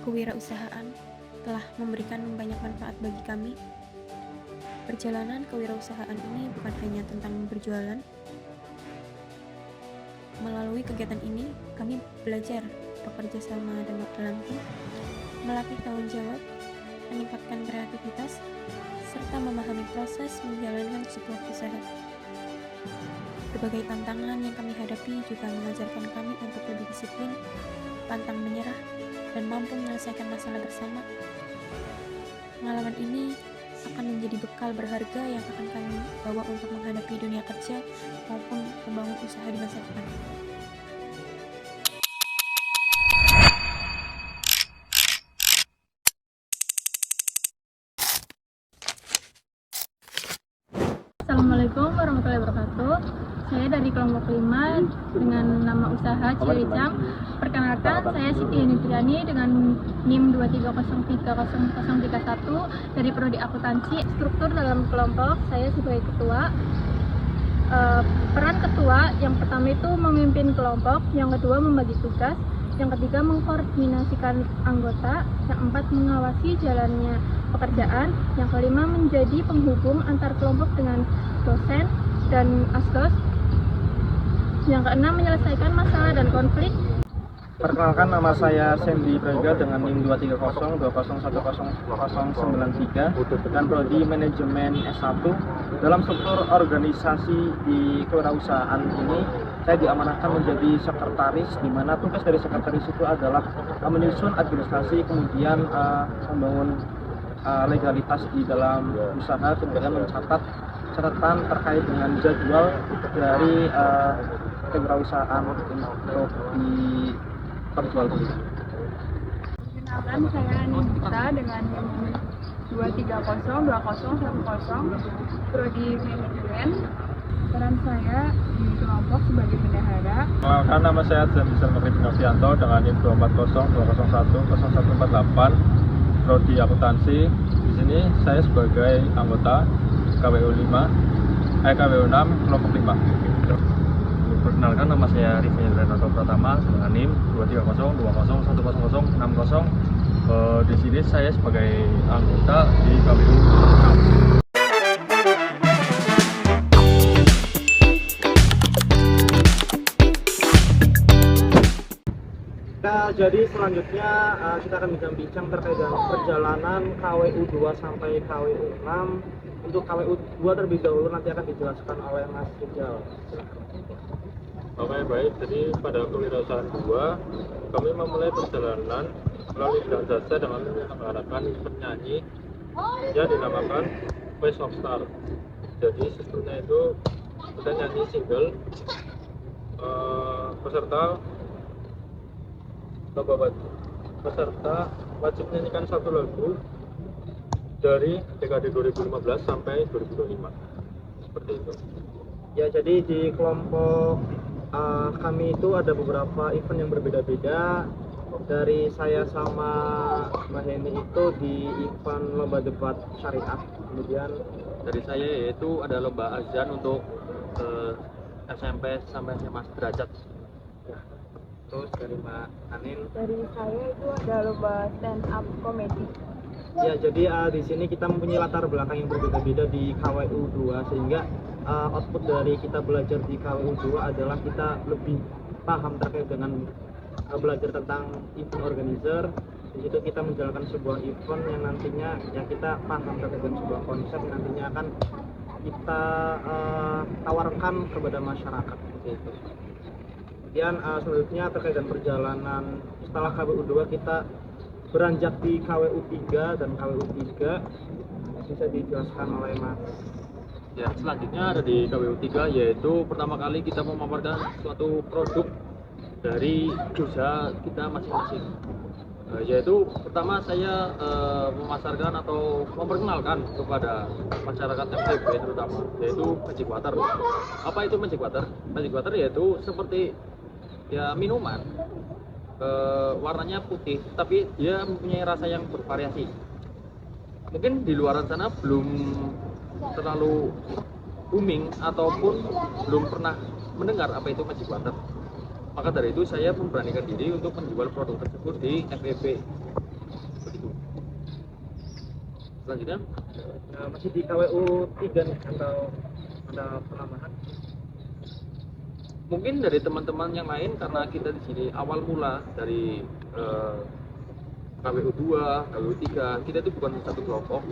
Kewirausahaan telah memberikan banyak manfaat bagi kami. Perjalanan kewirausahaan ini bukan hanya tentang berjualan. Melalui kegiatan ini, kami belajar bekerja sama dalam tim, melatih tanggung jawab, meningkatkan kreativitas, serta memahami proses menjalankan sebuah usaha. Berbagai tantangan yang kami hadapi juga mengajarkan kami untuk lebih disiplin, pantang menyerah, dan mampu menyelesaikan masalah bersama. Pengalaman ini akan menjadi bekal berharga yang akan kami bawa untuk menghadapi dunia kerja maupun membangun usaha di masa depan. Assalamualaikum warahmatullahi wabarakatuh. Saya dari kelompok 5 dengan nama usaha Ciricam. Perkenalkan, saya Siti Yunitriani dengan NIM 230300031 dari Prodi Akuntansi. Struktur dalam kelompok, saya sebagai ketua. Peran ketua yang pertama itu memimpin kelompok, yang kedua membagi tugas, yang ketiga mengkoordinasikan anggota, yang keempat mengawasi jalannya pekerjaan, yang kelima menjadi penghubung antar kelompok dengan dosen dan asdos, yang keenam menyelesaikan masalah dan konflik. Perkenalkan, nama saya Sandy Braga dengan NIM 230201093 dan Prodi Manajemen S1. Dalam struktur organisasi di kewirausahaan ini, saya diamanahkan menjadi sekretaris, di mana tugas dari sekretaris itu adalah menyusun administrasi, kemudian membangun legalitas di dalam usaha, kemudian mencatat catatan terkait dengan jadwal dari kewirausahaan untuk diperjualbelikan. Perkenalkan, saya Nindita dengan NIM 2302010 Prodi Manajemen. Peran saya di kelompok sebagai bendahara. Perkenalkan, nama saya Jamison Novianto dengan NIM 24020010148 Prodi Akuntansi. Di sini saya sebagai anggota KWU 6 kelompok 5. Perkenalkan, nama saya Rifki Renata Pratama dengan NIM 23020101060. Di sini saya sebagai anggota di KWU 6. Jadi selanjutnya kita akan bincang terkait dengan perjalanan KWU 2 sampai KWU 6. Untuk KWU 2 terlebih dahulu nanti akan dijelaskan oleh Mas Rijal. Oke, baik. Jadi pada kewirausahaan 2 kami memulai perjalanan melalui bidang jasa dengan menyelenggarakan penyanyi yang dinamakan Face of Star. Jadi sebelumnya itu kita nyanyi single peserta wajib menyanyikan satu lagu dari dekade 2015 sampai 2025, seperti itu. Ya, jadi di kelompok kami itu ada beberapa event yang berbeda-beda. Dari saya sama Mbak Heni itu di event lomba debat syariah. Kemudian Dari saya yaitu ada lomba azan untuk SMP sampai SMA derajat. terus dari Mbak Anin. Dari saya itu ada lomba stand up komedi. Ya, jadi di sini kita mempunyai latar belakang yang berbeda-beda di KWU 2, sehingga output dari kita belajar di KWU 2 adalah kita lebih paham terkait dengan belajar tentang event organizer. Di situ kita menjalankan sebuah event yang nantinya kita paham terkait dengan sebuah konsep yang nantinya akan kita tawarkan kepada masyarakat, seperti itu. Kemudian selanjutnya terkait dengan perjalanan setelah KWU 2 kita beranjak di KWU 3 dan KWU 3 bisa dijelaskan oleh Mas. Ya, selanjutnya ada di KWU 3, yaitu pertama kali kita memamerkan suatu produk dari usaha kita masing-masing. Yaitu pertama saya memasarkan atau memperkenalkan kepada masyarakat FTB terutama, yaitu Magic Water. Apa itu Magic Water? Magic Water yaitu seperti minuman, warnanya putih tapi dia mempunyai rasa yang bervariasi. Mungkin di luar sana belum terlalu booming ataupun belum pernah mendengar apa itu Magic Water. Maka dari itu saya memberanikan diri untuk menjual produk tersebut di FEB. Selanjutnya Masih di KWU 3 nih atau ada penambahan? mungkin dari teman-teman yang lain, karena kita di sini awal mula dari KWU 2, KWU 3, kita itu bukan satu kelompok.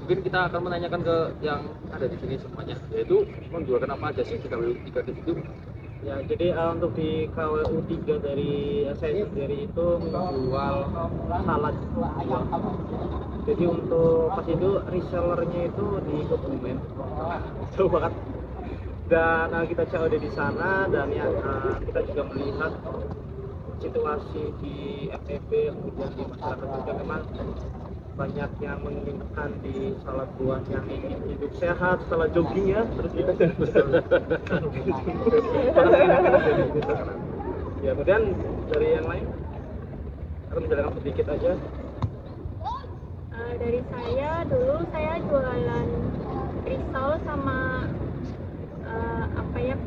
Mungkin kita akan menanyakan ke yang ada di sini semuanya, yaitu menjualkan apa aja sih di KWU 3 di situ. Ya, jadi untuk di KWU 3 dari saya sendiri itu menjual salad buah. Jadi untuk pas itu resellernya itu di Kebumen, jauh banget. Dan kita COD di sana dan ya kita juga melihat situasi di FEB kemudian di masyarakat juga memang banyak yang menginginkan di salad buah yang ingin hidup sehat setelah jogging ya, terus kita ya kemudian dari yang lain akan menjalankan sedikit aja. Dari saya dulu saya jualan risol sama apa ya,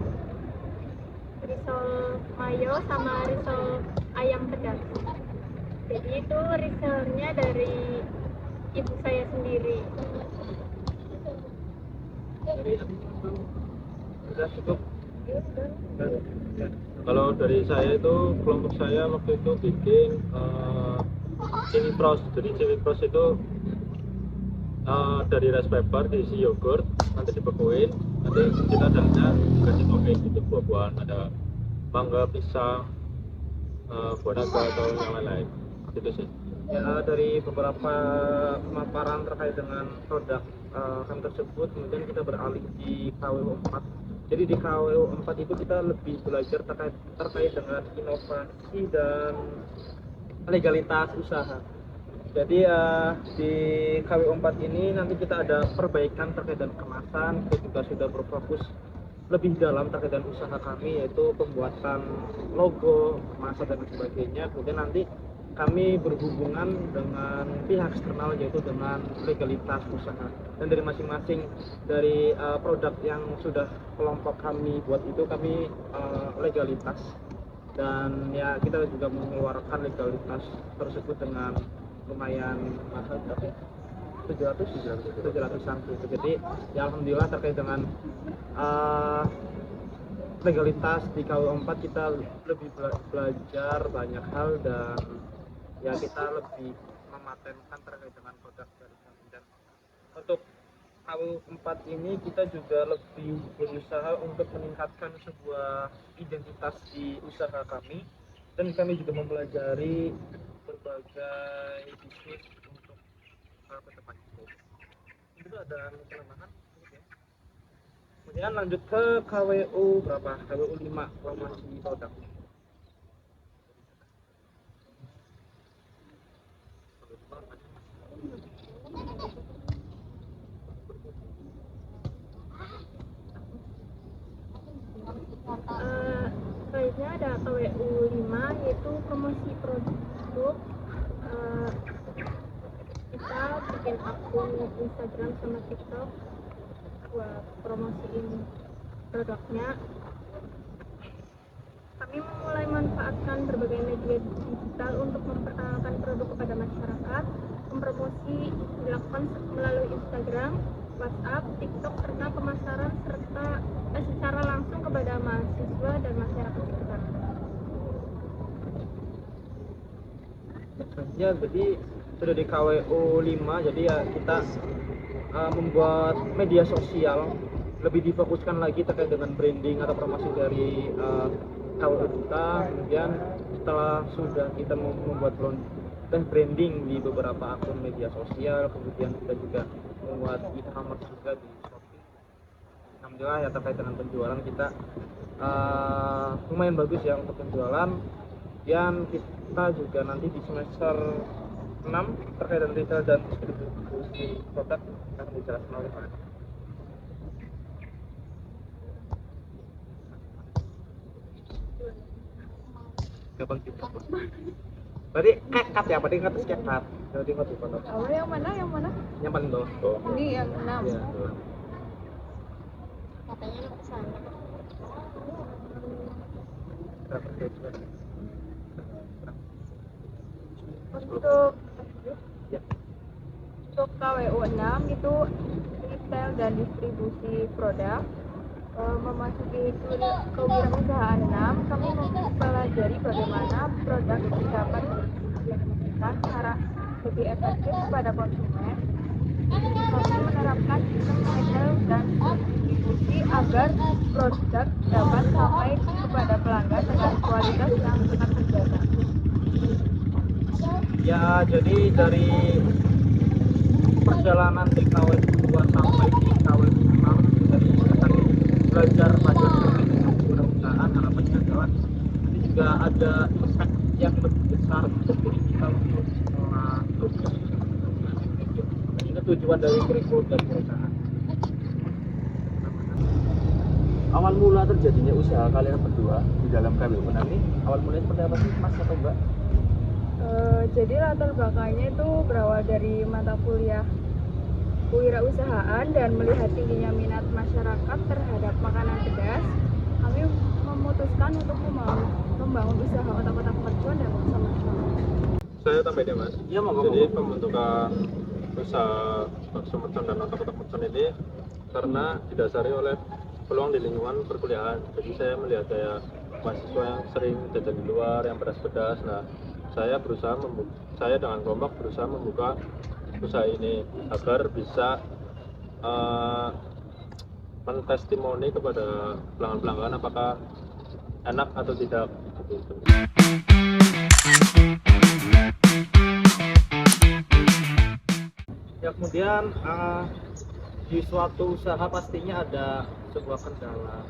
risol mayo sama risol ayam pedas. Jadi itu risolnya dari ibu saya sendiri. Dari sudah cukup. Kalau dari saya itu, kelompok saya waktu itu bikin chili pros. Jadi chili pros itu dari rice paper diisi yogurt, nanti dibekuin, nanti kita dalamnya kasih topping gitu, buah-buahan, ada mangga, pisang, buah naga atau yang lain-lain. Gitu sih. Ya, dari beberapa pemaparan terkait dengan produk kami tersebut, kemudian kita beralih di KWU 4. Jadi di KWU 4 itu kita lebih belajar terkait dengan inovasi dan legalitas usaha. Jadi di KWU 4 ini nanti kita ada perbaikan terkait dengan kemasan, kita juga sudah berfokus lebih dalam terkait dengan usaha kami, yaitu pembuatan logo, kemasan dan sebagainya. Kemudian nanti kami berhubungan dengan pihak eksternal, yaitu dengan legalitas usaha. Dan dari masing-masing dari produk yang sudah kelompok kami buat itu kami legalitas. Dan ya kita juga mengeluarkan legalitas tersebut dengan lumayan mahal, tapi 700-an gitu. Jadi ya alhamdulillah terkait dengan legalitas di KWU 4 kita lebih belajar banyak hal dan ya kita lebih mematenkan terkait dengan produk dari kami. Dan untuk KWU 4 ini kita juga lebih berusaha untuk meningkatkan sebuah identitas di usaha kami, dan kami juga mempelajari berbagai bisnis untuk ke depan. Itu ada penambahan. Kemudian lanjut ke KWU berapa? KWU 5, promosi produk. Selanjutnya ada KWU 5, yaitu promosi produk. Kita bikin akun Instagram sama TikTok buat promosiin produknya. Kami mulai manfaatkan berbagai media digital untuk memperkenalkan produk kepada masyarakat. Promosi dilakukan melalui Instagram, WhatsApp, TikTok, serta pemasaran secara langsung kepada mahasiswa dan masyarakat sekitar. Ya, jadi sudah di KWU 5, jadi ya kita membuat media sosial lebih difokuskan lagi terkait dengan branding atau promosi dari KWU kita. Kemudian setelah sudah kita membuat branding di beberapa akun media sosial, kemudian kita juga membuat e-commerce juga di Shopee. Alhamdulillah ya terkait dengan penjualan kita lumayan bagus ya untuk penjualan. Yang kita juga nanti di semester 6 terkait dengan retail dan distribusi produk akan dijelaskan oleh Pak. Gampang gitu. Berarti cut ya, berarti cut skip cut. Jadi nggak dipotong. Awal yang mana? Yang paling bawah. Ini yang 6. Iya. Katanya lu kesana. Untuk Ya. Untuk KWU 6 itu retail dan distribusi produk. Memasuki kewirausahaan 6, kami mempelajari bagaimana produk dapat didistribusikan secara lebih efektif kepada konsumen. Kami menerapkan sistem retail dan distribusi agar produk dapat sampai kepada pelanggan dengan kualitas yang tetap terjaga. Ya, jadi dari perjalanan di KWU 2 sampai di KWU 6 dari akan belajar pada perusahaan, harapannya adalah ini juga ada efek yang lebih besar untuk diri kita untuk sukses. Ini tujuan dari kurikulum dan perusahaan. Awal mula terjadinya usaha kalian berdua di dalam KWU ini, awal mulanya seperti apa sih Mas atau Mbak? Jadi latar belakangnya itu berawal dari mata kuliah kewirausahaan dan melihat tingginya minat masyarakat terhadap makanan pedas, kami memutuskan untuk membangun usaha otak-otak mercon dan mercon. Saya tambahin ya Mas. Iya, monggo. Jadi pembentukan usaha bakso mercon dan otak-otak mercon ini karena didasari oleh peluang di lingkungan perkuliahan. Jadi saya melihat kayak mahasiswa yang sering jajan di luar yang pedas-pedas. Nah, saya dengan kelompok berusaha membuka usaha ini agar bisa mentestimoni kepada pelanggan-pelanggan apakah enak atau tidak. Ya, kemudian di suatu usaha pastinya ada sebuah kendala.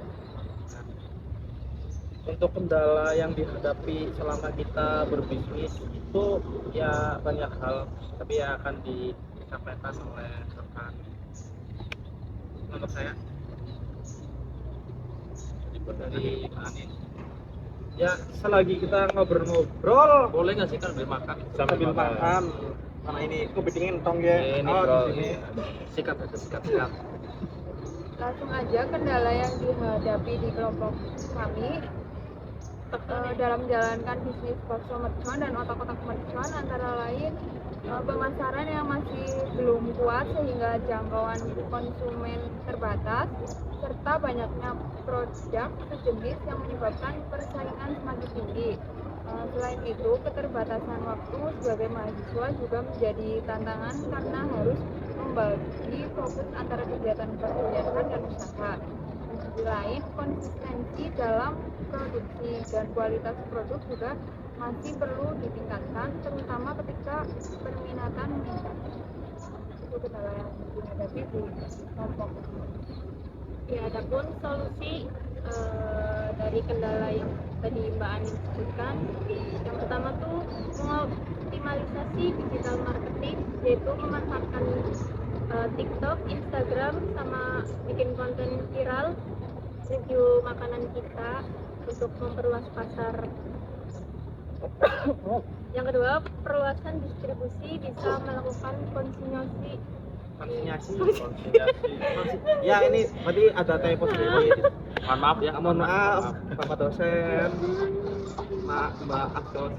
Untuk kendala yang dihadapi selama kita berbisnis itu ya banyak hal, tapi ya akan disampaikan oleh rekan untuk saya dari Anin. Ya, selagi kita ngobrol-ngobrol Boleh nggak sih kan sambil makan? sambil makan, karena ini kopi dingin tong ya. Ini Oh, bro, di sini. sikat aja, sikat. Langsung aja kendala yang dihadapi di kelompok kami dalam menjalankan bisnis bakso mercon dan otak-otak mercon antara lain pemasaran yang masih belum kuat sehingga jangkauan konsumen terbatas serta banyaknya produk sejenis yang menyebabkan persaingan semakin tinggi. Selain itu, keterbatasan waktu sebagai mahasiswa juga menjadi tantangan karena harus membagi fokus antara kegiatan perkuliahan dan usaha. Di sisi lain, konsistensi dalam produksi dan kualitas produk juga masih perlu ditingkatkan, terutama ketika perminatan meningkat. Itu kendala yang dihadapi di kelompok. Ya, adapun solusi dari kendala yang tadi Mbak Ani sebutkan, yang pertama tuh mengoptimalisasi digital marketing, yaitu memanfaatkan TikTok, Instagram, sama bikin konten viral review makanan kita untuk memperluas pasar. Yang kedua, perluasan distribusi, bisa melakukan konsinyasi. Ya, ini berarti ada typo sedikit. Mohon maaf ya. Mohon maaf, Bapak dosen. Maaf dos.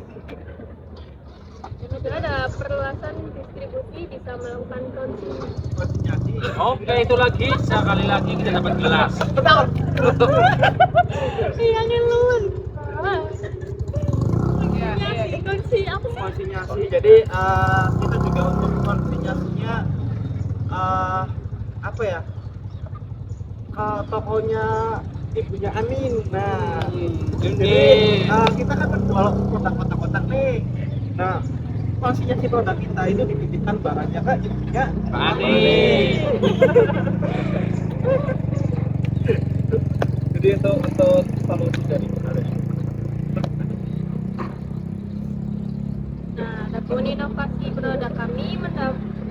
Yang kedua ada perluasan distribusi, bisa melakukan Konsinyasi. Oke, itu lagi sekali lagi kita dapat gelas. Iya ngelun. Konsinyasi. Jadi kita juga untuk konsinyasinya apa ya? Ke tokonya ibunya Amin. Nah, jadi kita kan menjual produk kotak-kotak nih. Nah, konsinyasi produk kita itu dititipkan barangnya ke ibunya Amin. Jadi itu untuk solusi dari kita. Nah, adapun inovasi produk kami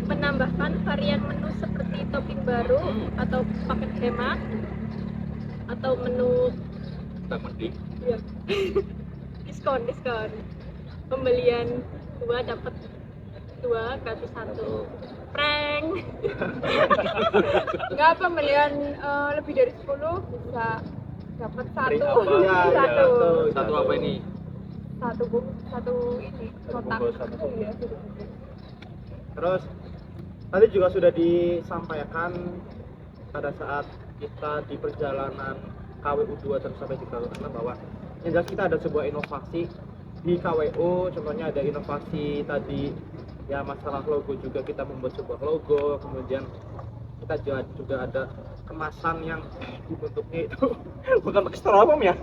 menambahkan varian menu seperti topping baru atau paket hemat atau menu ya, diskon pembelian 2 dapat 2 gratis 1 prank. Enggak, pembelian lebih dari 10 bisa dapat Free satu. apa? Ya, Satu. Satu apa ini? Satu ini kotak. Bungkus, satu bungkus. Iya, satu bungkus. Terus Tadi juga sudah disampaikan pada saat kita di perjalanan KWU 2 terus sampai di Kalutana bahwa yang jelas kita ada sebuah inovasi di KWU. Contohnya ada inovasi tadi ya, masalah logo juga, kita membuat sebuah logo, kemudian kita juga ada kemasan yang bentuknya itu bukan pakai styrofoam ya,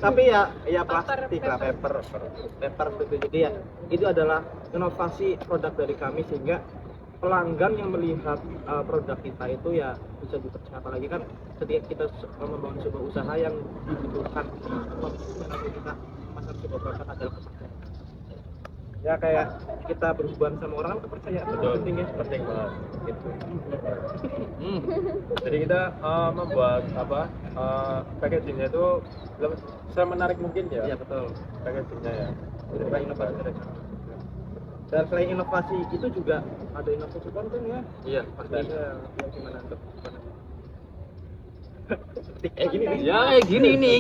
tapi ya plastik lah, paper seperti itu. Jadi ya itu adalah inovasi produk dari kami, sehingga pelanggan yang melihat produk kita itu ya bisa dipercaya. Apalagi kan ketika kita membangun sebuah usaha yang dibutuhkan atau kita pasar sebuah produk adalah kepercayaan. Ya kayak kita berhubungan sama orang kan kepercayaan. Betul, penting ya. penting banget gitu. Jadi kita membuat packagingnya itu semenarik mungkin ya. Iya betul. Packagingnya ya. Itu inovasi dari kami. Dan selain inovasi itu juga ada inovasi konten ya. Iya, pasti. Ada yang gimana untuk kayak gini nih. Ya kayak gini nih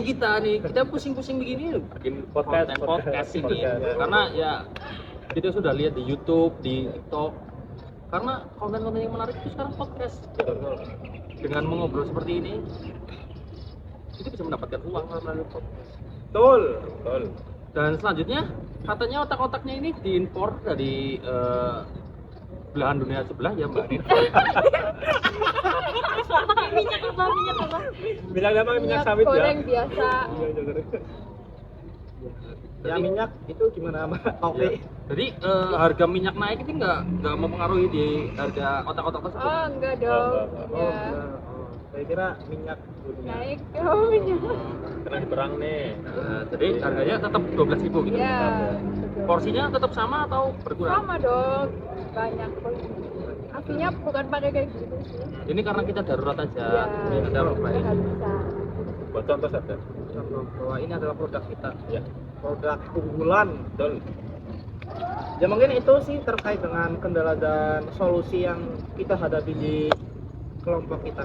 kita pusing-pusing begini bikin Podcast ini. Podcast. Karena ya kita sudah lihat di YouTube, di TikTok. Karena konten-konten yang menarik itu sekarang podcast. Dengan mengobrol seperti ini, itu bisa mendapatkan uang melalui podcast. Betul. Dan selanjutnya katanya otak-otaknya ini diimpor dari belahan dunia sebelah ya Mbak Nin. Minyak apa? Minyak sawit ya. Goreng biasa. Ya minyak itu gimana sama kopi? Jadi harga minyak naik itu nggak mempengaruhi di harga otak-otak tersebut. Oh, enggak dong. Oh, Ya. enggak. Saya kira minyak dunia. Naik. Oh, minyak. Kena diperang nih. Jadi harganya tetap 12.000 gitu. Ya. Porsinya tetap sama atau berkurang? Sama dong. Banyak kok. Aslinya bukan pakai kayak gitu sih. Ini karena kita darurat aja. Ya. Jadi kita lupa ya. Nggak bisa. Buat contoh saja. Contoh bahwa ini adalah produk kita. Ya. Produk unggulan. Betul. Ya mungkin itu sih terkait dengan kendala dan solusi yang kita hadapi di kelompok kita.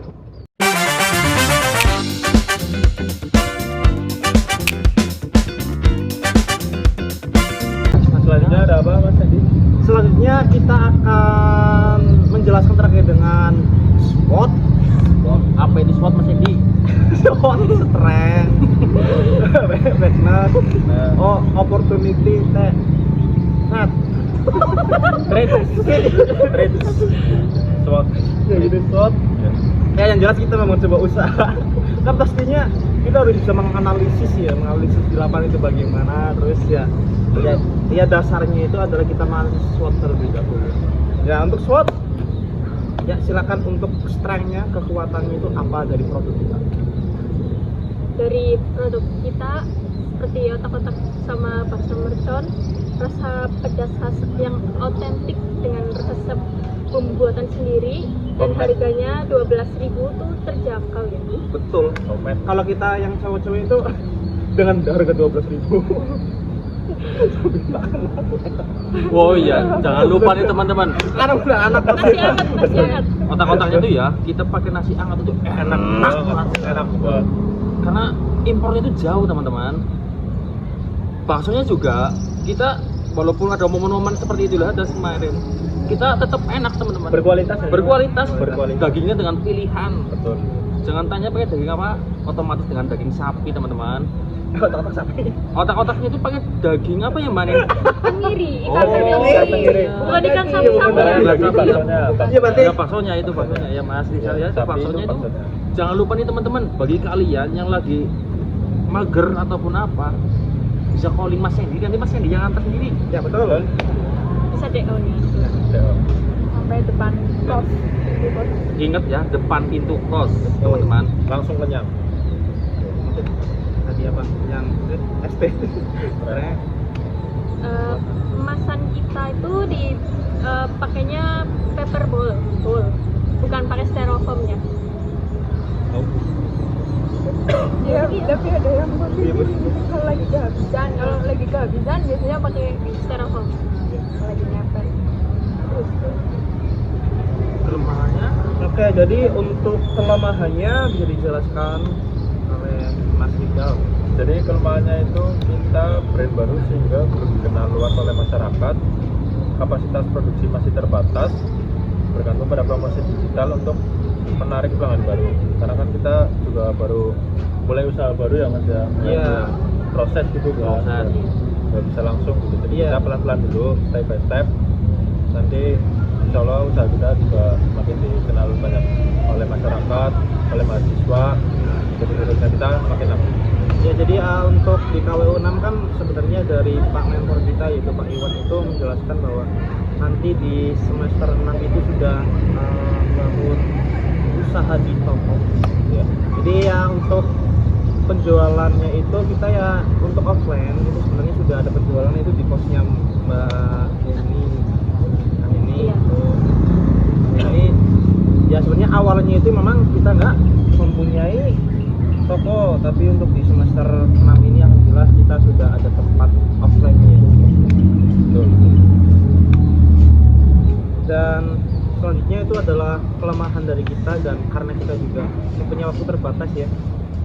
Selanjutnya ada apa Mas Edi? Selanjutnya kita akan menjelaskan terkait dengan SWOT. Apa ini SWOT Mas Edi? SWOT, strength, weakness, opportunity, net. Trade. SWOT. Ya gitu SWOT. Ya yang jelas kita memang coba usaha. Kan pastinya kita harus bisa menganalisis di lapangan itu bagaimana. Terus ya dasarnya itu adalah kita menganalisis SWOT terlebih dahulu. Ya untuk SWOT, ya silakan untuk strength-nya, kekuatannya itu apa dari produk kita. Dari produk kita seperti otak-otak sama bakso mercon, rasa pedas khas yang otentik dengan resep pembuatan sendiri, dan harganya 12.000 tuh terjangkau ya. Betul. Kalau kita yang cowok-cowok itu dengan harga 12.000. Oh iya, jangan lupa nih teman-teman. Karena udah anak Nasi hangat. Otak-otaknya tuh ya, kita pakai nasi hangat itu enak banget. Enak banget. Karena impornya itu jauh teman-teman. Baksonya juga kita walaupun ada momen-momen seperti itulah ada kemarin, kita tetap enak teman-teman. berkualitas. Berkualitas. Berkualitas. Dagingnya dengan pilihan. Betul. Jangan tanya pakai daging apa, otomatis dengan daging sapi teman-teman. Otak-otak sapi. Otak-otaknya itu pakai daging apa ya Mbak Nin? Tenggiri, Oh, ikan tenggiri. bukan ikan Iya, sapi-sapi. bukan. Lagi baksonya. Iya berarti. Ya baksonya itu ya Mas Rizal ya, itu Sapi baksonya itu. baksonya. Jangan lupa nih teman-teman, bagi kalian yang lagi mager ataupun apa, bisa calling Mas Sandy, nanti Mas Sandy yang antar sendiri. Ya betul. Bisa DO nya. Sampai depan kos. Ingat ya, depan pintu kos teman-teman. Langsung kenyang. Tadi apa? Yang ST. Kemasan kita itu pakainya paper bowl, bukan pakai styrofoam ya. Iya, tapi ada yang Iya, betul. kalau lagi kehabisan biasanya pakai Styrofoam. kalau lagi nyamper. Terus Kelemahannya Oke, jadi untuk kelemahannya bisa dijelaskan oleh Mas Rizal. Jadi kelemahannya itu kita brand baru sehingga belum dikenal luas oleh masyarakat. Kapasitas produksi masih terbatas bergantung pada promosi digital untuk menarik pelanggan baru. Karena kan kita juga baru mulai usaha baru ya Mas ya. Iya. Proses gitu kan. Proses. Nggak bisa langsung gitu. Jadi Iya. kita pelan-pelan dulu, step by step. Nanti insya Allah usaha kita juga makin dikenal banyak oleh masyarakat, oleh mahasiswa. Jadi terusnya kita makin aktif. Ya, jadi untuk di KWU 6 kan sebenarnya dari Pak Mentor kita yaitu Pak Iwan itu menjelaskan bahwa nanti di semester 6 itu sudah membangun usaha di toko. Ya. Jadi ya untuk penjualannya itu kita ya untuk offline itu sebenarnya sudah ada penjualan itu di posnya Mbak ini. Nah ini Iya. ini ya sebenarnya awalnya itu memang kita nggak mempunyai toko, tapi untuk di semester 6 ini alhamdulillah kita sudah ada tempat offline-nya. Betul. Dan selanjutnya itu adalah kelemahan dari kita, dan karena kita juga mempunyai waktu terbatas ya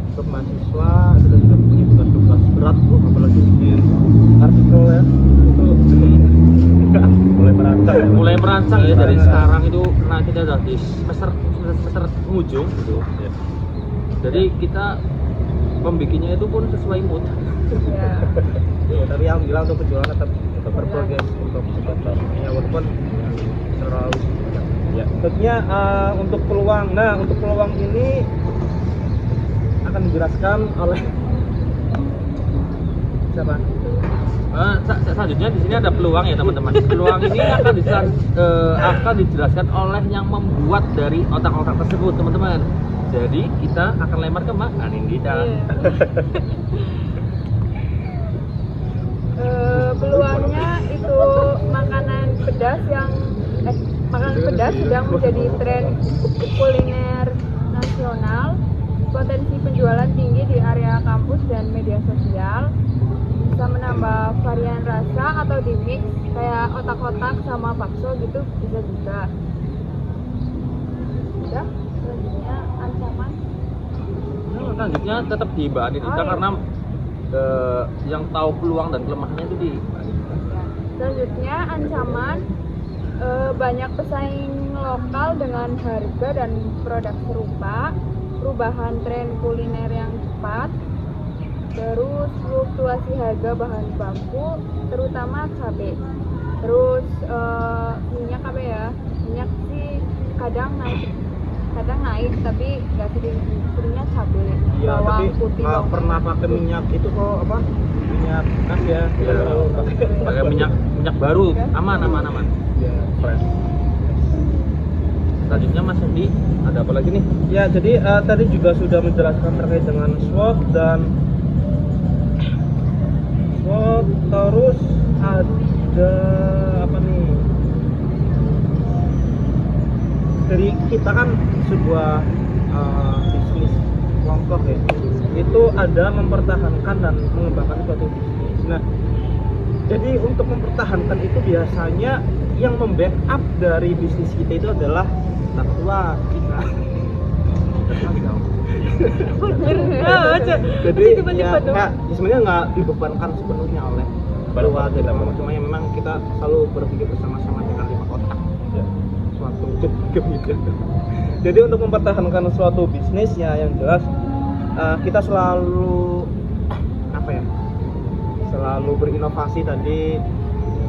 untuk mahasiswa, kita juga punya tugas-tugas berat tuh, apalagi bikin artikel ya itu mulai merancang ya dari sekarang itu, karena kita udah di semester ujung gitu ya. Jadi kita membikinnya itu pun sesuai mood. Ya. ya, tapi alhamdulillah untuk penjualan tetap berprogres untuk sebenarnya walaupun terlalu ya. Tentunya untuk peluang, nah untuk peluang ini akan dijelaskan oleh siapa? Selanjutnya di sini ada peluang ya teman-teman. Peluang ini akan dijelaskan oleh yang membuat dari otak-otak tersebut teman-teman. Jadi kita akan lempar ke Mbak Anindita. Peluangnya itu makanan pedas sedang menjadi tren kuliner nasional. Potensi penjualan tinggi di area kampus dan media sosial. Bisa menambah varian rasa atau di mix kayak otak-otak sama bakso gitu bisa juga. Udah, selanjutnya ancaman. Selanjutnya tetap di Mbak Anindita Oh, iya. karena yang tahu peluang dan kelemahannya itu di Mbak Anindita. Selanjutnya ancaman, banyak pesaing lokal dengan harga dan produk serupa, perubahan tren kuliner yang cepat, terus fluktuasi harga bahan baku terutama cabai, terus minyak apa ya, minyak sih kadang naik tapi nggak seringnya cabai, Iya, tapi bawang putih, nggak bawang pernah merah. pakai minyak itu kok apa? Minyak kas ya. Iya. Pakai minyak baru, aman. Ya, fresh. Selanjutnya Mas Hendi, ada apa lagi nih? Ya, jadi tadi juga sudah menjelaskan terkait dengan SWOT dan SWOT, terus ada apa nih? Dari kita kan sebuah bisnis kelompok ya, itu ada mempertahankan dan mengembangkan suatu bisnis. Nah, jadi untuk mempertahankan itu biasanya yang membackup dari bisnis kita itu adalah orang tua kita. Jadi ya, sebenarnya nggak dibebankan sepenuhnya oleh keluarga kita, cuma yang memang kita selalu berpikir bersama-sama dengan lima otak suatu kebijakan. Jadi untuk mempertahankan suatu bisnis ya yang jelas kita selalu apa ya, selalu berinovasi tadi,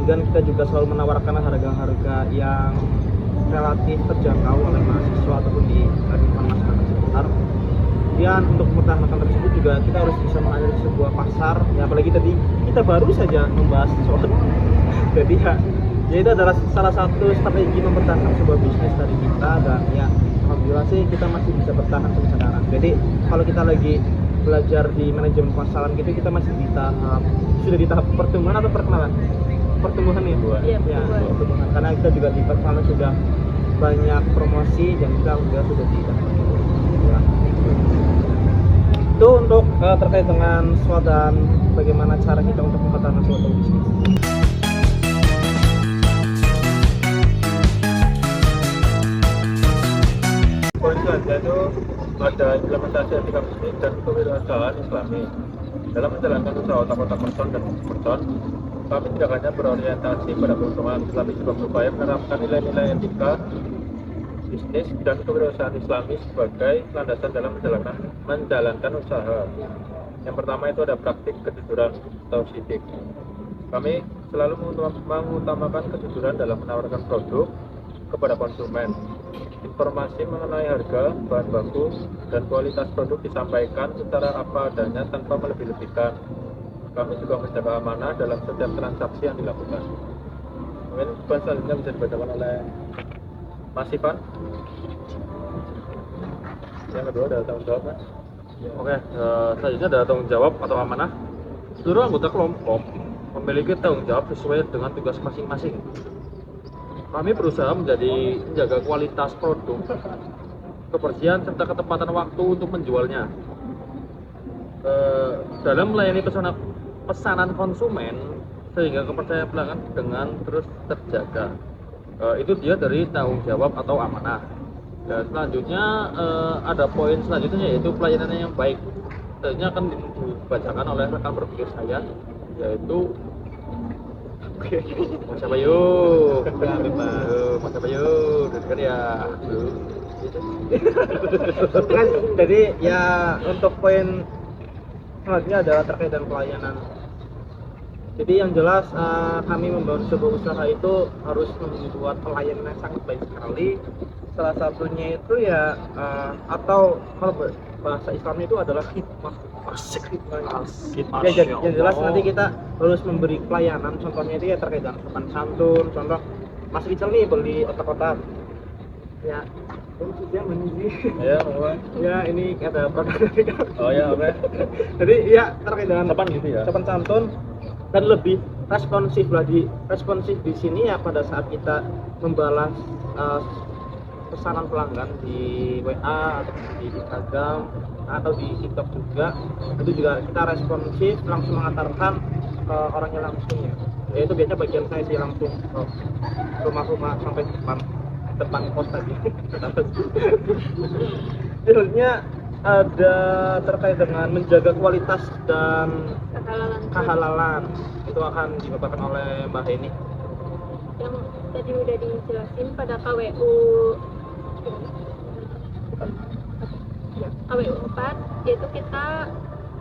dan kita juga selalu menawarkan harga-harga yang relatif terjangkau oleh mahasiswa ataupun di lingkungan masyarakat sekitar. Dan untuk mempertahankan tersebut juga kita harus bisa menghadapi sebuah pasar ya, apalagi tadi kita baru saja membahas soal jadi ya itu adalah salah satu strategi mempertahankan sebuah bisnis dari kita, dan ya alhamdulillah sih kita masih bisa bertahan sampai sekarang. Jadi kalau kita lagi belajar di manajemen konseling gitu, kita masih di tahap, sudah di tahap pertumbuhan atau perkenalan? Pertumbuhan ya? Iya, Ya, pertumbuhan. pertumbuhan. Karena kita juga di perkenalan sudah banyak promosi dan kita alhamdulillah sudah di tahap pertumbuhan. Itu untuk terkait dengan SWOT dan bagaimana cara kita untuk mempertahankan suatu bisnis. Poin selanjutnya itu ada implementasi etika bisnis dan kewirausahaan Islami. Dalam menjalankan usaha otak-otak person dan person, kami tidak hanya berorientasi pada keuntungan, tetapi juga berupaya menerapkan nilai-nilai etika bisnis dan kewirausahaan Islami sebagai landasan dalam menjalankan usaha. Yang pertama itu ada praktik kejujuran atau sidik. Kami selalu mengutamakan kejujuran dalam menawarkan produk kepada konsumen. Informasi mengenai harga, bahan baku, dan kualitas produk disampaikan secara apa adanya tanpa melebih-lebihkan. Kami juga menjaga amanah dalam setiap transaksi yang dilakukan. Mungkin poin selanjutnya bisa dibacakan oleh Mas Ivan. Yang kedua ada tanggung jawab, Mas. Oke, selanjutnya ada tanggung jawab atau amanah. Seluruh anggota kelompok memiliki tanggung jawab sesuai dengan tugas masing-masing. Kami berusaha menjaga kualitas produk, kebersihan serta ketepatan waktu untuk menjualnya. Dalam melayani pesanan konsumen sehingga kepercayaan pelanggan dengan terus terjaga. Itu dia dari tanggung jawab atau amanah. Dan selanjutnya ada poin selanjutnya yaitu pelayanan yang baik. Selanjutnya akan dibacakan oleh rekan berpikir saya, yaitu Mas Abayu. Mas Abayu, dengar ya. Kan, jadi ya untuk poin selanjutnya adalah terkait dengan pelayanan. Jadi yang jelas kami membangun sebuah usaha itu harus membuat pelayanan yang sangat baik sekali. Salah satunya itu ya atau kalau bahasa Islam itu adalah khidmah. Ya, yang jelas nanti kita harus memberi pelayanan. Contohnya itu ya terkait dengan sopan santun. Contoh Mas Rizal nih beli otak-otak. Ya, ya ini ada produk. Oh ya, oke. Jadi ya terkait dengan Sopan gitu ya. sopan santun dan lebih responsif lagi. Responsif di sini ya pada saat kita membalas pesanan pelanggan di WA atau di Instagram atau di TikTok juga, itu juga kita responsif langsung mengantarkan orangnya langsung ya. Itu biasanya bagian saya sih langsung ke rumah-rumah sampai depan pos tadi. Selanjutnya ada terkait dengan menjaga kualitas dan kehalalan. Itu akan dipaparkan oleh Mbak Heni. Yang tadi udah dijelasin pada KWU 4, yaitu kita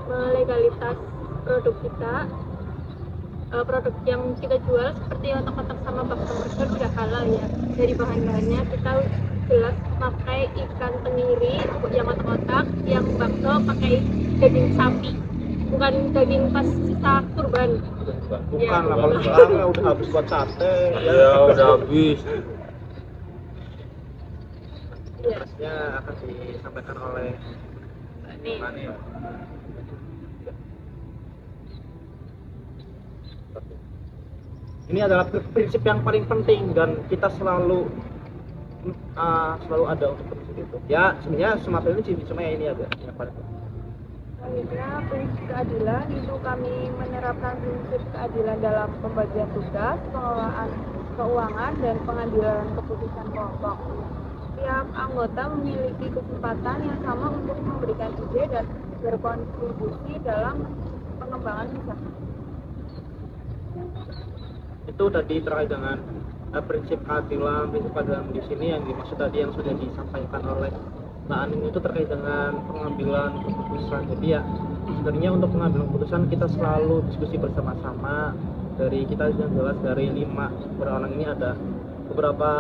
melegalitas produk kita. Produk yang kita jual seperti otak-otak sama bakso burger udah halal ya. Dari bahan-bahannya kita jelas pakai ikan tenggiri yang otak-otak, yang bakso pakai daging sapi, bukan daging pas sisa kurban. Bukan lah, kalau sekarang ya udah habis buat sate Ya udah habis. Iya. ya akan disampaikan oleh Nih. Mani. Ini adalah prinsip yang paling penting dan kita selalu ada untuk prinsip itu. Ya sebenarnya semata ini cuma ini ada yang paling penting. Selanjutnya, prinsip keadilan itu kami menerapkan prinsip keadilan dalam pembagian tugas, pengelolaan keuangan, dan pengambilan keputusan kelompok. Setiap anggota memiliki kesempatan yang sama untuk memberikan ide dan berkontribusi dalam pengembangan usaha. Itu tadi terkait dengan prinsip keadilan di sini yang dimaksud tadi yang sudah disampaikan oleh Mbak Anin itu terkait dengan pengambilan keputusan. Jadi ya sebenarnya untuk pengambilan keputusan kita selalu diskusi bersama-sama. Dari kita yang jelas dari 5 orang ini ada beberapa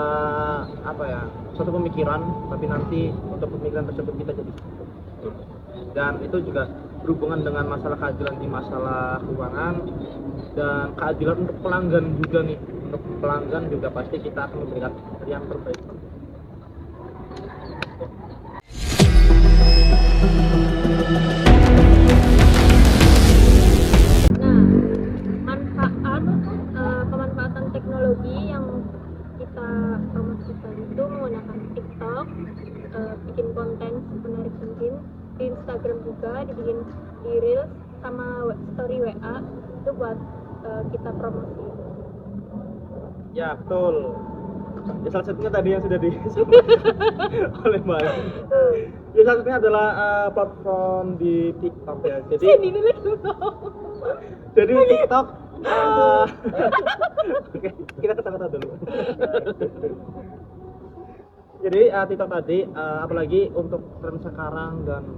suatu pemikiran, tapi nanti untuk pemikiran tersebut kita jadi satu. Dan itu juga berhubungan dengan masalah keadilan di masalah keuangan dan keadilan untuk pelanggan juga nih. Untuk pelanggan juga pasti kita akan memberikan yang terbaik. Pemanfaatan teknologi yang kita promosikan itu menggunakan TikTok, bikin konten menarik mungkin, di Instagram juga dibikin di Reels sama story WA itu buat kita promosi. Ya betul. Ya, salah satunya tadi yang sudah disampaikan oleh Mbak. Ya salah satunya adalah platform di TikTok ya. Jadi TikTok Oke, kita kata-kata dulu. Jadi TikTok tadi apalagi untuk tren sekarang dan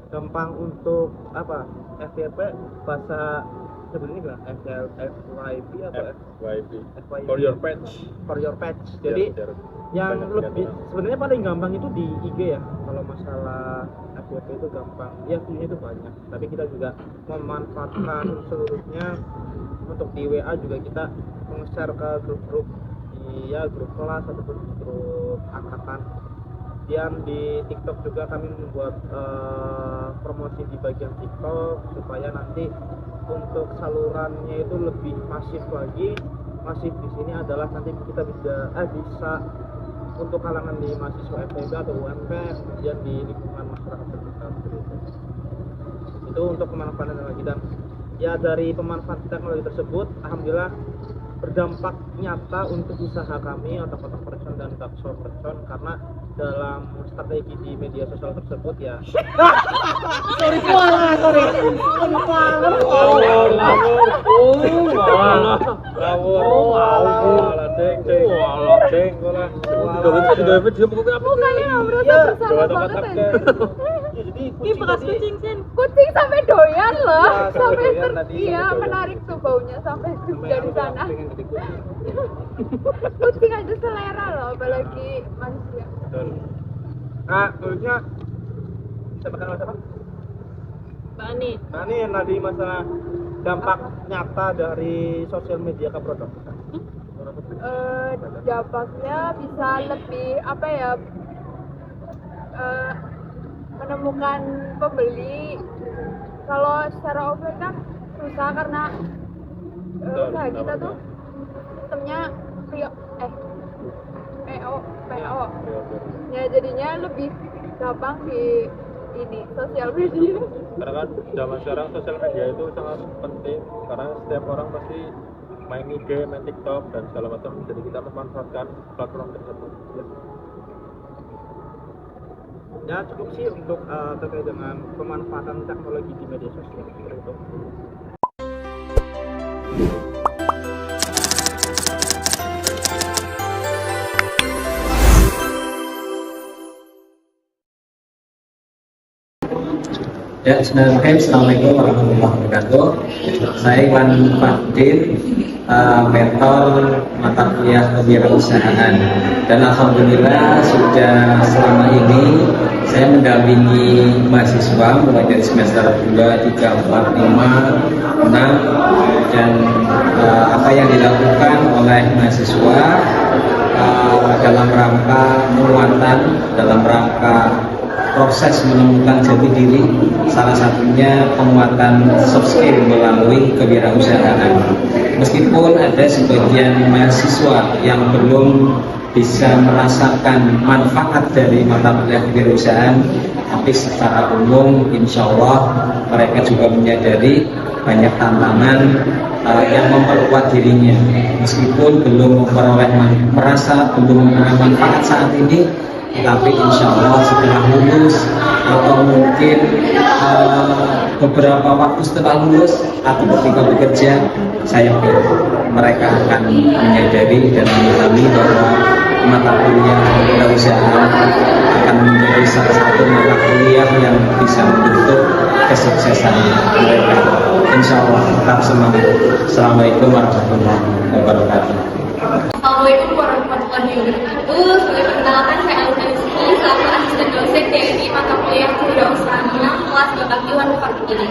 gampang untuk apa FYP bahasa sebenarnya FYP apa FYP FYP for your page. for your page. Jadi Biar yang banyak lebih lihat. sebenarnya paling gampang itu di IG ya. Kalau masalah FYP itu gampang, ya view-nya itu banyak. Tapi kita juga memanfaatkan seluruhnya untuk di WA juga kita meng-share ke grup-grup grup kelas ataupun grup angkatan. Dan di TikTok juga kami membuat promosi di bagian TikTok supaya nanti untuk salurannya itu lebih masif lagi. Masif di sini adalah nanti kita bisa untuk kalangan di mahasiswa FEB atau UMP, kemudian di lingkungan masyarakat sekitar seperti itu. Itu untuk pemanfaatan teknologi, dan ya dari pemanfaatan teknologi tersebut alhamdulillah berdampak nyata untuk usaha kami otak-otak person dan bakso person, karena dalam strategi di media sosial tersebut ya Ini bekas kucing Sen. Kucing sampai doyan loh, sampai menarik tuh baunya sampai dari sana. Kucing aja selera loh, apalagi manusia. nah menurutnya siapa siapa Bani. nah ini tadi masalah dampak nyata dari sosial media ke produk kita. Dampaknya bisa lebih apa ya, menemukan pembeli. Kalau secara offline kan susah karena usaha kita tuh sistemnya PO ya, jadinya lebih gampang di ini sosial media. Karena kan zaman sekarang sosial media itu sangat penting, karena setiap orang pasti main IG, main TikTok dan segala macam, jadi kita memanfaatkan platform tersebut. Ya cukup sih untuk terkait dengan pemanfaatan teknologi di media sosial seperti itu. Ya, bismillahirrahmanirrahim. Assalamualaikum warahmatullahi wabarakatuh. Saya Iwan Fadil, mentor mata kuliah kewirausahaan, dan alhamdulillah sudah selama ini saya mendampingi mahasiswa mulai dari semester 2, 3, 4, 5, 6, dan apa yang dilakukan oleh mahasiswa dalam rangka penguatan, dalam rangka proses menemukan jati diri, salah satunya penguatan soft skill melalui kewirausahaan. Meskipun ada sebagian mahasiswa yang belum bisa merasakan manfaat dari mata kuliah kewirausahaan, tapi secara umum insya Allah mereka juga menyadari banyak tantangan yang memperkuat dirinya. Meskipun belum merasa belum memperoleh manfaat saat ini, tapi insya Allah setelah lulus atau mungkin beberapa waktu setelah lulus atau ketika bekerja, saya yakin mereka akan menyadari dan memahami bahwa mata kuliah kewirausahaan akan menjadi salah satu mata kuliah yang bisa membentuk kesuksesan mereka. Insya Allah tetap semangat. Assalamualaikum warahmatullahi wabarakatuh. Assalamualaikum warahmatullahi wabarakatuh. Perkenalkan, saya Alisa Rizky, selaku asisten dosen dari mata kuliah kewirausahaan kelas Bapak Iwan Fadil.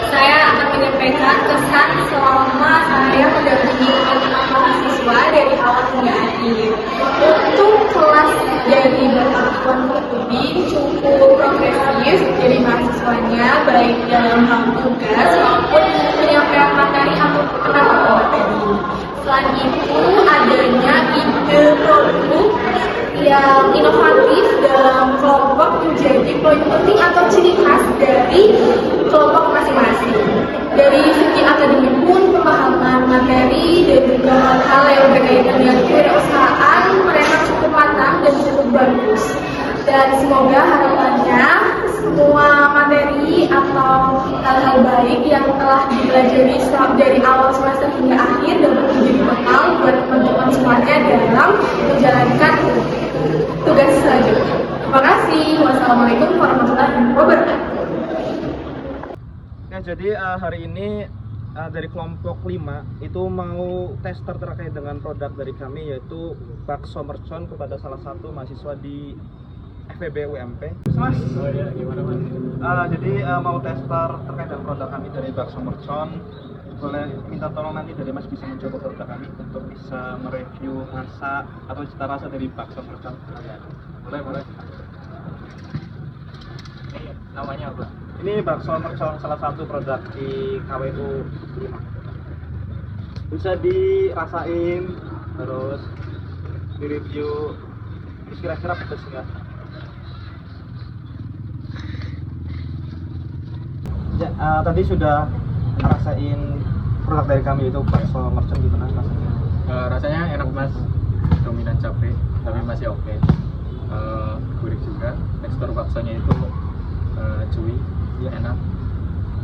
Saya akan menyampaikan kesan selama saya mendampingi teman-teman mahasiswa dari awal hingga akhir. Untuk kelas dari Bapak Iwan Fadil cukup progresif dari mahasiswanya, baik dalam hal tugas maupun penyampaian materi atau penerapan materi. Selain itu, adanya ide produk yang inovatif dalam kelompok menjadi poin penting atau ciri khas dari kelompok masing-masing. Dari segi akademik pun, pemahaman materi dan juga hal yang berkaitan dengan kewirausahaan mereka cukup matang dan cukup bagus. Dan semoga harapannya semua materi atau hal-hal baik yang telah dipelajari dari awal semester hingga akhir dapat menjadi bekal buat teman-teman semuanya dalam menjalankan tugas Ya, jadi hari ini dari kelompok 5 itu mau tester terkait dengan produk dari kami, yaitu bakso mercon kepada salah satu mahasiswa di FEB UMP. Mas, Oh ya, gimana Mas? jadi mau tester terkait dengan produk kami dari bakso mercon. Boleh minta tolong nanti dari Mas bisa mencoba produk kami untuk bisa mereview rasa atau cita rasa dari bakso mercon. Boleh. Ini namanya apa? Ini bakso mercon, salah satu produk di KWU 5. Bisa dirasain, terus direview, terus kira-kira pedes nggak? Ya, tadi sudah rasain produk dari kami, itu bakso mercon, gimana rasanya? Rasanya enak Mas, dominan cabai tapi masih oke. Gurih juga, tekstur baksonya itu chewy, enak,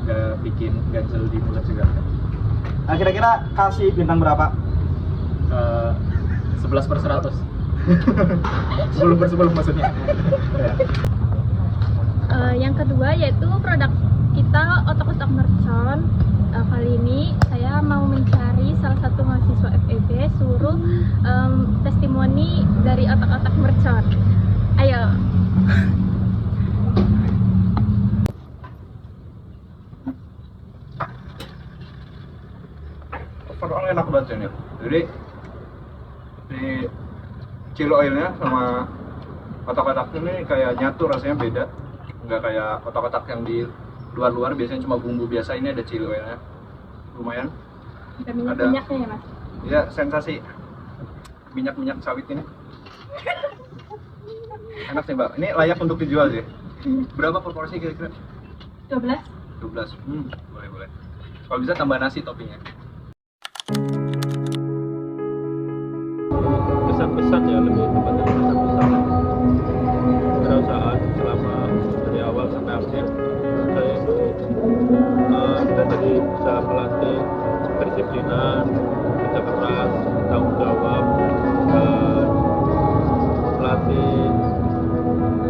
nggak bikin ganjel di mulut juga. Nah, kira-kira kasih bintang berapa? 11/100. 10/10 maksudnya. Ya. Yang kedua yaitu produk kita otak-otak mercon. Kali ini saya mau mencari salah satu mahasiswa FEB suruh testimoni dari otak-otak mercon. Ayo. Overall enak banget ini. Jadi di chili oilnya sama otak-otak ini kayak nyatu, rasanya beda. Nggak kayak otak-otak yang di luar-luar biasanya cuma bumbu biasa, ini ada chili oilnya. Lumayan. Ada minyak-minyaknya ya Mas? Ya, sensasi minyak-minyak sawit ini. Enak sih Mbak. Ini layak untuk dijual sih. Berapa proporsi kira-kira? 12. 12. Boleh. Kalau bisa tambah nasi toppingnya. Pesan-pesan ya, lebih tepatnya pesan-pesan kewirausahaan selama dari awal sampai akhir. Saya itu kita tadi bisa melatih kedisiplinan, kerja keras, tanggung jawab, dan melatih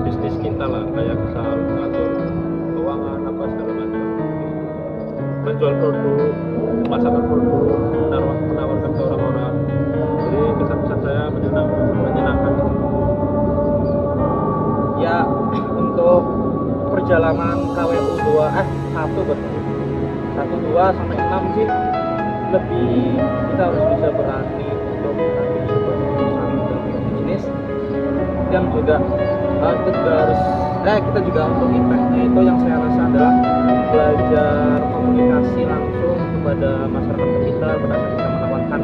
bisnis kita lah, kayak bisa mengatur keuangan apa segala macam, menjual produk, memasarkan produk, menawarkan ke orang-orang. Jadi kesan-kesan saya menyenangkan. Ya, untuk perjalanan KWU 1 2 sampai 6 sih lebih kita harus bisa berani untuk mengambil sebuah keputusan untuk bisnis, dan juga kita juga untuk impactnya itu yang saya rasa adalah belajar komunikasi langsung kepada masyarakat sekitar pada saat kita menawarkan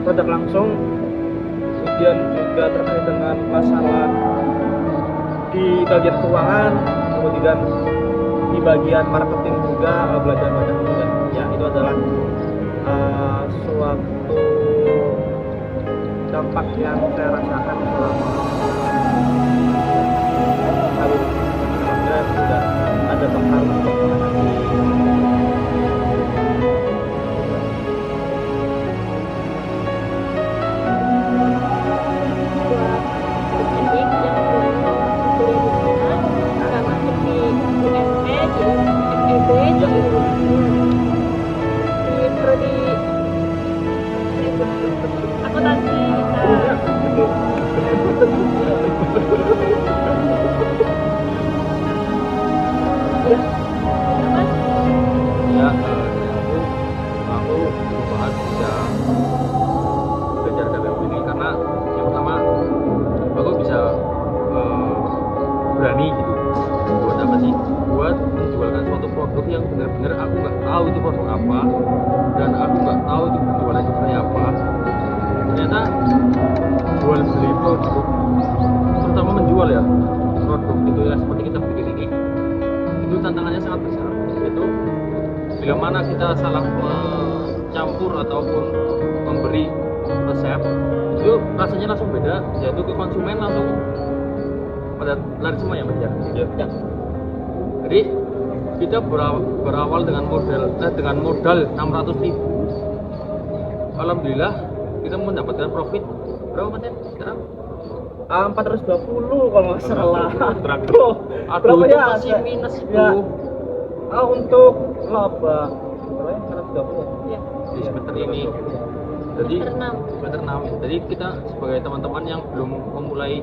produk langsung, kemudian juga terkait dengan masalah di bagian keuangan, kemudian di bagian marketing juga belajar banyak juga. Ya, itu adalah suatu dampak yang saya rasakan selama tahun saya sudah ada terharu untuk adik yang kuliah di sana, nggak masuk di UMP, di FEB, di prodi akuntansi. Ya, Mas. Ya, aku berusaha bisa belajar KWU ini karena yang pertama aku bisa berani gitu. Buat apa sih? Buat menjualkan suatu produk yang benar-benar aku nggak tahu itu produk apa, dan aku nggak tahu itu jualan itu kayak apa. Ternyata jual beli produk, terutama menjual ya produk itu ya seperti kita bikin ini, itu tantangannya sangat besar. Yaitu bila mana kita salah mencampur ataupun memberi resep, itu rasanya langsung beda, yaitu ke konsumen langsung pada lari semua ya Mas ya. Ya. Jadi kita berawal dengan modal 600.000. Alhamdulillah kita mendapatkan profit berapa Mas ya sekarang? 420 kalau nggak salah. Aduh, berapa itu ya? masih minus itu. Ya, Untuk laba berapa ya? 130 ya? Di semester ini. Jadi semester 6. Jadi kita sebagai teman-teman yang belum memulai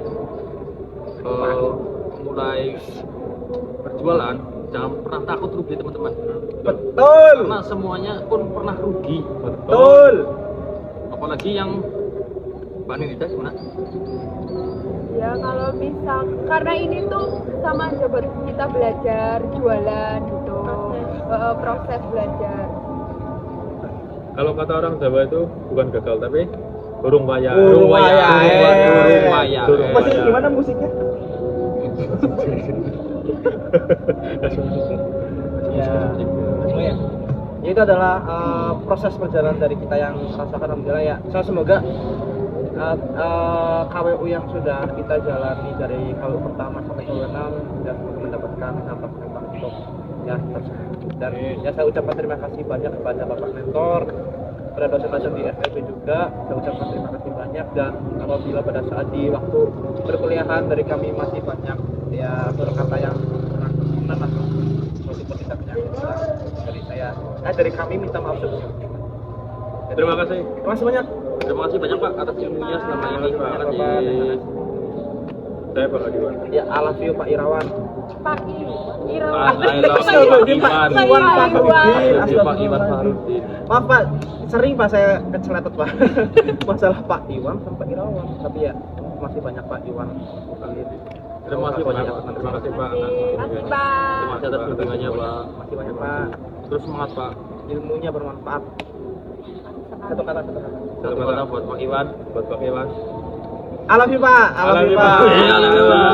berjualan, jangan pernah takut rugi teman-teman. Betul. Karena semuanya pun pernah rugi. Betul. Apalagi yang Mbak Nida gimana? Ya kalau misal karena ini tuh sama aja buat kita belajar jualan gitu, proses belajar. Kalau kata orang Jawa itu bukan gagal tapi burung wayang. Burung wayang. Burung wayang. Masih gimana musiknya? Ya. Itu adalah proses perjalanan dari kita yang rasakan alhamdulillah ya. Saya semoga KWU yang sudah kita jalani dari KWU pertama sampai KWU 6 dan semoga mendapatkan dampak-dampak untuk ya tersebut. Dan ya saya ucapkan terima kasih banyak kepada Bapak Mentor, pada dosen-dosen di FEB juga saya ucapkan terima kasih banyak. Dan apabila pada saat di waktu perkuliahan dari kami masih banyak ya berkata yang kurang berkenan atau walaupun tidak menyakitkan dari saya dari kami minta maaf sebelumnya. Terima kasih. Terima kasih banyak. Terima kasih banyak Pak atas ilmunya selama ini. Terima kasih. Saya Pak Adiwan. Ya, I love you Pak Irawan. Pak Irawan. I love you, Pak Iwan Fakhrudin. Pak Iwan Fakhrudin. Maaf Pak, sering Pak saya keceletot Pak. Masalah Pak Iwan sama Pak Irawan. Tapi ya masih banyak Pak Iwan. Terima kasih banyak. Terima kasih Pak. Terima kasih Pak. Terima kasih atas bimbingannya Pak. Masih banyak Pak. Terus semangat Pak. Ilmunya bermanfaat. Satu kata. Satu kata buat Pak Iwan. Buat Pak Iwan. I love you Pak. I love you Pak. I love you, Pak.